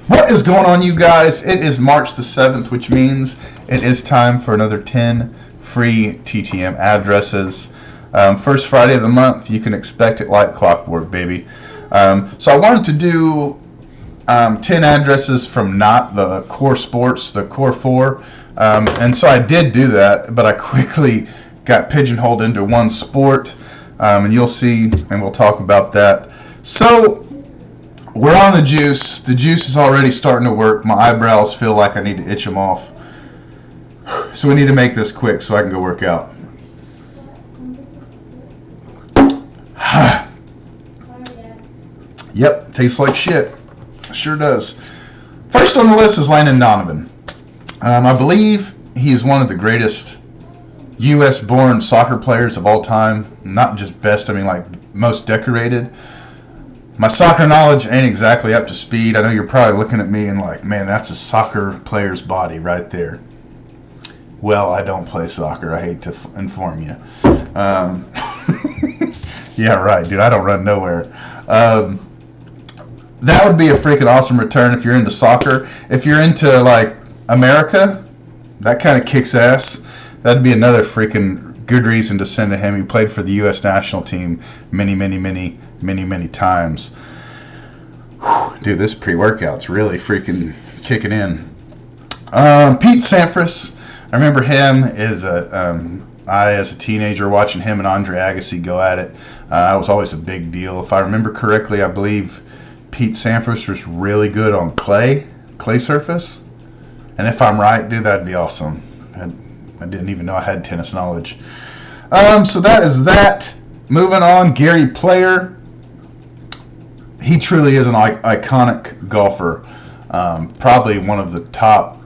What is going on, you guys? It is March the 7th, which means it is time for another 10 free TTM addresses. First Friday of the month, you can expect it like clockwork, baby. So I wanted to do 10 addresses from not the core sports, the core four. And so I did do that, but I quickly got pigeonholed into one sport. And you'll see, and we'll talk about that. So we're on the juice. The juice is already starting to work. My eyebrows feel like I need to itch them off. So we need to make this quick so I can go work out. Yep, tastes like shit. Sure does. First on the list is Landon Donovan. I believe he is one of the greatest U.S.-born soccer players of all time. Not just best, I mean like most decorated. My soccer knowledge ain't exactly up to speed. I know you're probably looking at me and like, man, that's a soccer player's body right there. Well, I don't play soccer. I hate to inform you. Yeah, right, dude. I don't run nowhere. That would be a freaking awesome return if you're into soccer. If you're into, like, America, that kind of kicks ass. That'd be another freaking good reason to send to him. He played for the U.S. national team many times. Whew, dude, this pre-workout's really freaking kicking in. Pete Sampras. I remember him as a teenager watching him and Andre Agassi go at it. That was always a big deal. If I remember correctly, I believe Pete Sampras was really good on clay surface. And if I'm right, dude, that'd be awesome. I didn't even know I had tennis knowledge. So that is that. Moving on, Gary Player. He truly is an iconic golfer. Probably one of the top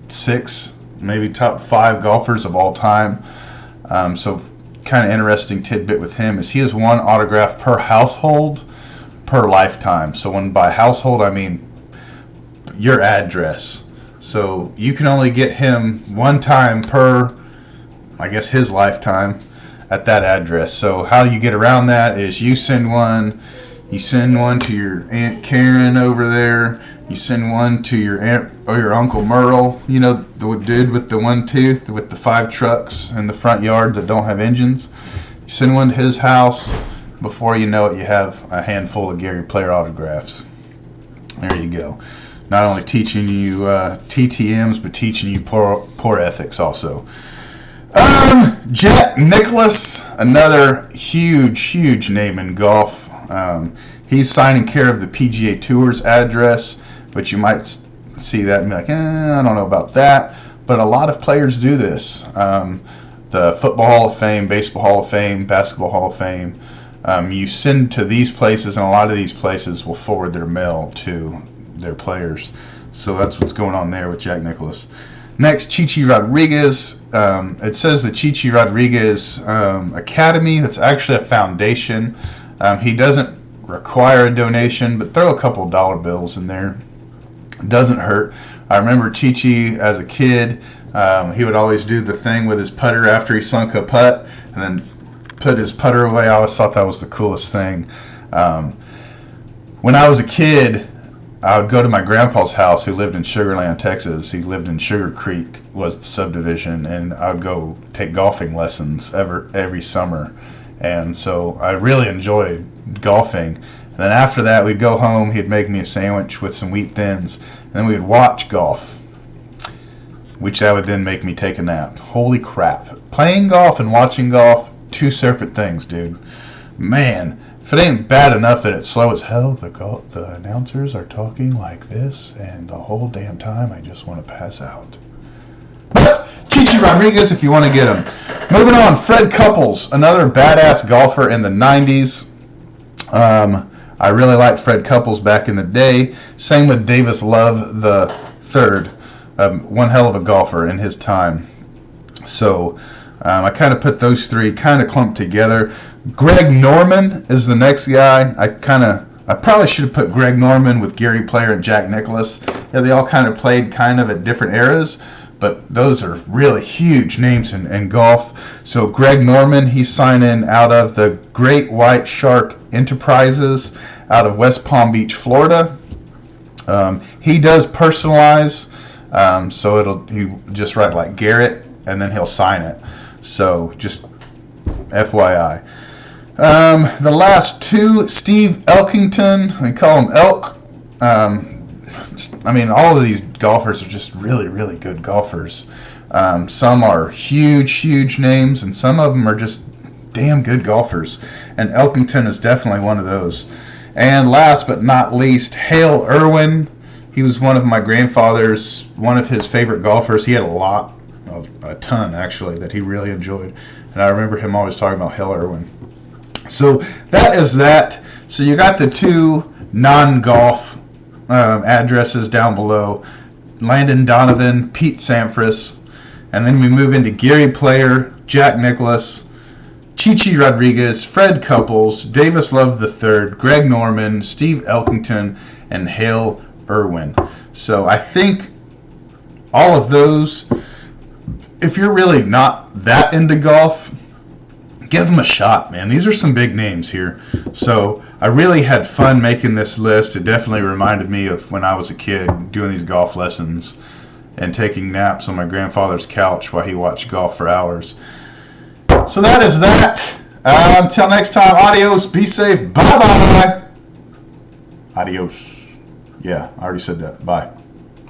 6, maybe top 5 golfers of all time. So kind of interesting tidbit with him is he has one autograph per household per lifetime. So when by household, I mean your address. So you can only get him one time per, I guess, his lifetime at that address. So how you get around that is you send one to your Aunt Karen over there, you send one to your aunt or your Uncle Merle, you know, the dude with the one tooth with the 5 trucks in the front yard that don't have engines. You send one to his house. Before you know it, you have a handful of Gary Player autographs. There you go. Not only teaching you TTMs, but teaching you poor ethics also. Jack Nicklaus, another huge name in golf. He's signing care of the PGA Tour's address, but you might see that and be like, I don't know about that. But a lot of players do this. The Football Hall of Fame, Baseball Hall of Fame, Basketball Hall of Fame. You send to these places, and a lot of these places will forward their mail to their players. So that's what's going on there with Jack Nicklaus. Next, Chichi Rodriguez. It says the Chichi Rodriguez Academy. That's actually a foundation. He doesn't require a donation, but throw a couple dollar bills in there. It doesn't hurt. I remember Chichi as a kid. He would always do the thing with his putter after he sunk a putt, and then put his putter away. I always thought that was the coolest thing. When I was a kid, I would go to my grandpa's house, who lived in Sugar Land, Texas. He lived in Sugar Creek, was the subdivision, and I would go take golfing lessons every summer. And so I really enjoyed golfing. And then after that, we'd go home. He'd make me a sandwich with some wheat thins, and then we'd watch golf, which that would then make me take a nap. Holy crap. Playing golf and watching golf, 2 separate things, dude. Man, if it ain't bad enough that it's slow as hell, the announcers are talking like this, and the whole damn time I just want to pass out. But Chichi Rodriguez, if you want to get him. Moving on, Fred Couples, another badass golfer in the 90s. I really liked Fred Couples back in the day. Same with Davis Love the third. One hell of a golfer in his time. So I kind of put those 3 kind of clumped together. Greg Norman is the next guy. I probably should have put Greg Norman with Gary Player and Jack Nicklaus. Yeah, they all kind of played kind of at different eras, but those are really huge names in golf. So Greg Norman, he's signing out of the Great White Shark Enterprises out of West Palm Beach, Florida. He does personalize, so he just write like Garrett, and then he'll sign it. So just FYI. The last two, Steve Elkington, we call him Elk. I mean, all of these golfers are just really, really good golfers. Some are huge names, and some of them are just damn good golfers. And Elkington is definitely one of those. And last but not least, Hale Irwin. He was one of my grandfather's, one of his favorite golfers. He had a ton actually, that he really enjoyed. And I remember him always talking about Hale Irwin. So that is that. So you got the two non-golf addresses down below. Landon Donovan, Pete Sampras. And then we move into Gary Player, Jack Nicklaus, Chichi Rodriguez, Fred Couples, Davis Love III, Greg Norman, Steve Elkington, and Hale Irwin. So I think all of those, if you're really not that into golf, give them a shot, man. These are some big names here. So I really had fun making this list. It definitely reminded me of when I was a kid doing these golf lessons and taking naps on my grandfather's couch while he watched golf for hours. So that is that. Until next time, adios, be safe, bye-bye. Adios. Yeah, I already said that. Bye.